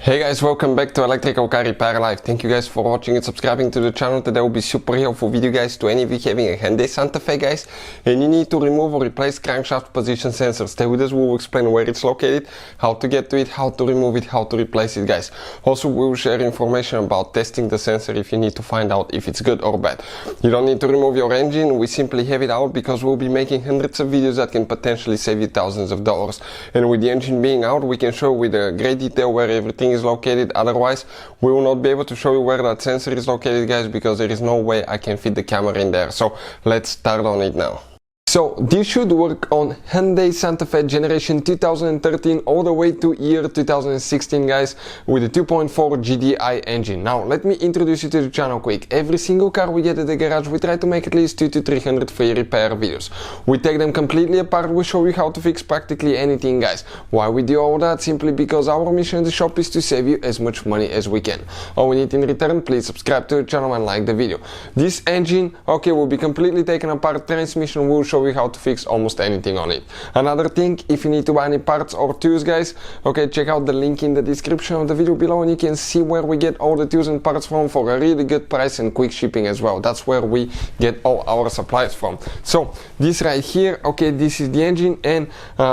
Hey guys, welcome back to Electrical Car Repair Live. Thank you guys for watching and subscribing to the channel. Today will be super helpful video guys to any of you having a Hyundai Santa Fe guys and you need to remove or replace crankshaft position sensor. Stay with us, we will explain where it's located, how to get to it, how to remove it, how to replace it guys. Also we will share information about testing the sensor if you need to find out if it's good or bad. You don't need to remove your engine, we simply have it out because we'll be making hundreds of videos that can potentially save you thousands of dollars. And with the engine being out, we can show with a great detail where everything is located. Otherwise we will not be able to show you where that sensor is located guys, because there is no way I can fit the camera in there. So let's start on it now. So this should work on Hyundai Santa Fe generation 2013 all the way to year 2016 guys, with a 2.4 GDI engine. Now let me introduce you to the channel quick. Every single car we get at the garage, we try to make at least 200 to 300 free repair videos. We take them completely apart, we show you how to fix practically anything guys. Why we do all that? Simply because our mission in the shop is to save you as much money as we can. All we need in return, please subscribe to the channel and like the video. This engine, okay, will be completely taken apart. Transmission will show you how to fix almost anything on it. Another thing, if you need to buy any parts or tools guys, okay, check out the link in the description of the video below and you can see where we get all the tools and parts from for a really good price and quick shipping as well. That's where we get all our supplies from. So this right here, okay, this is the engine. And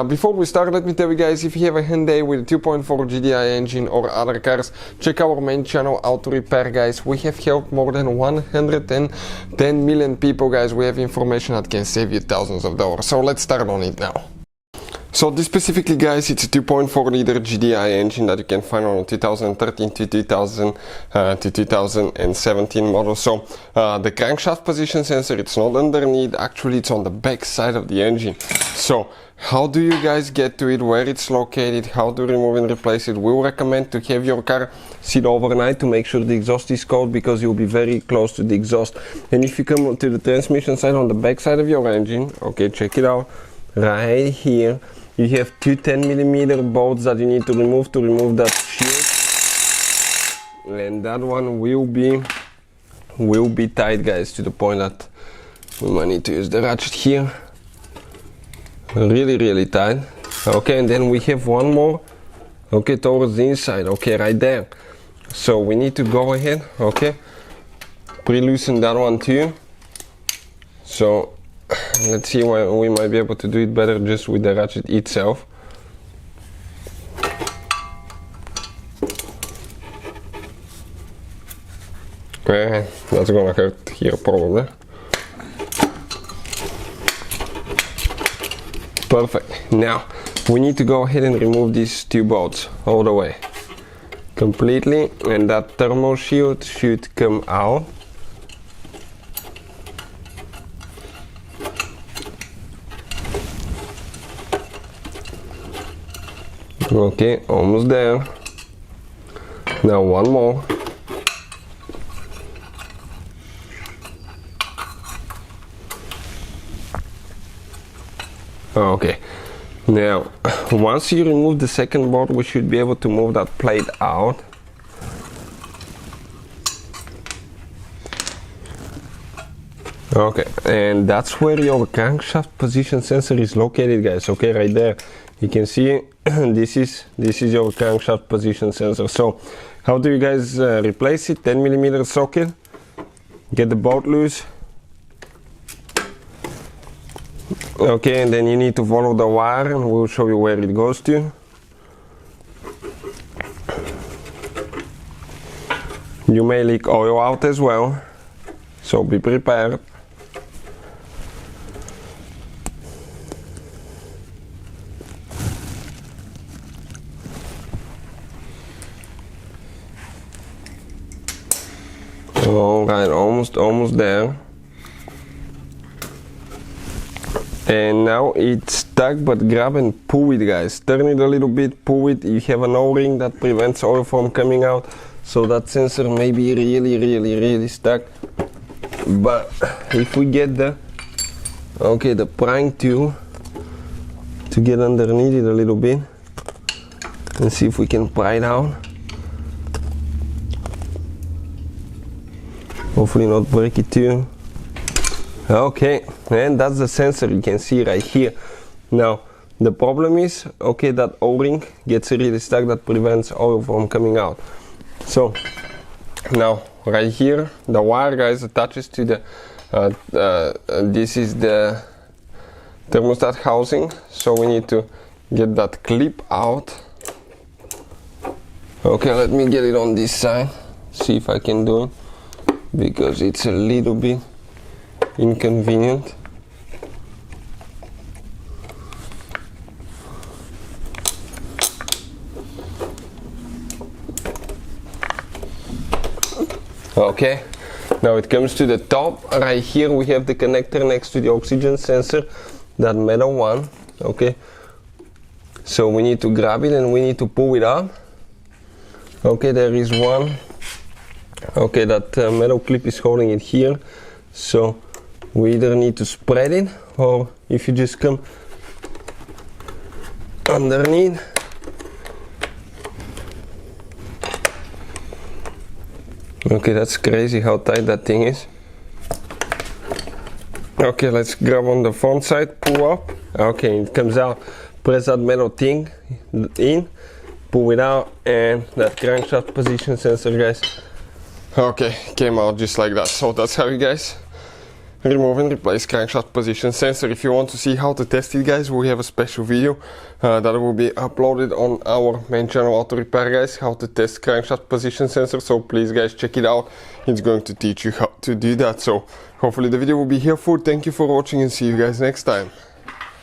before we start, let me tell you guys, if you have a Hyundai with a 2.4 GDI engine or other cars, check our main channel Auto Repair guys. We have helped more than 110 million people guys. We have information that can save you thousands of dollars. So let's start on it now. So this specifically guys, it's a 2.4 liter GDI engine that you can find on a 2013 to 2017 model. So the crankshaft position sensor, it's not underneath, actually it's on the back side of the engine. So how do you guys get to it, where it's located, how to remove and replace it? We recommend to have your car sit overnight to make sure the exhaust is cold, because you'll be very close to the exhaust. And if you come to the transmission side on the back side of your engine, okay, check it out, right here you have two 10mm bolts that you need to remove that shield, and that one will be tight guys, to the point that we might need to use the ratchet here. Really tight. Okay, and then we have one more, okay, towards the inside, okay, right there. So we need to go ahead, okay, pre-loosen that one too. So let's see why we might be able to do it better just with the ratchet itself. Okay, that's gonna hurt here probably. Perfect. Now we need to go ahead and remove these two bolts all the way completely, and that thermal shield should come out. Okay, almost there. Now one more. Okay, now once you remove the second bolt, we should be able to move that plate out. Okay, and that's where your crankshaft position sensor is located guys, okay, right there. You can see this is your crankshaft position sensor. So how do you guys replace it? 10mm socket, get the bolt loose, okay, and then you need to follow the wire and we'll show you where it goes to. You may leak oil out as well, so be prepared. Alright, almost there. And now it's stuck, but grab and pull it guys. Turn it a little bit, pull it. You have an O-ring that prevents oil from coming out, so that sensor may be really stuck. But if we get the prying tool to get underneath it a little bit and see if we can pry it out. Hopefully not break it too. Okay, and that's the sensor you can see right here. Now The problem is, okay, that O-ring gets really stuck, that prevents oil from coming out. So now right here the wire, guys, attaches to the this is the thermostat housing, so we need to get that clip out. Okay, let me get it on this side, see if I can do it, because it's a little bit inconvenient. Okay, now it comes to the top. Right here we have the connector next to the oxygen sensor, that metal one. Okay, so we need to grab it and we need to pull it up. Okay, there is one. Okay, that metal clip is holding it here, so we either need to spread it, or if you just come underneath. Okay, that's crazy how tight that thing is. Okay, let's grab on the front side, pull up. Okay, it comes out. Press that metal thing in, pull it out, and that crankshaft position sensor, guys. Okay, came out just like that. So that's how you guys remove and replace crankshaft position sensor. If you want to see how to test it, guys, we have a special video that will be uploaded on our main channel, Auto Repair, guys, how to test crankshaft position sensor. So please, guys, check it out. It's going to teach you how to do that. So hopefully the video will be helpful. Thank you for watching and see you guys next time.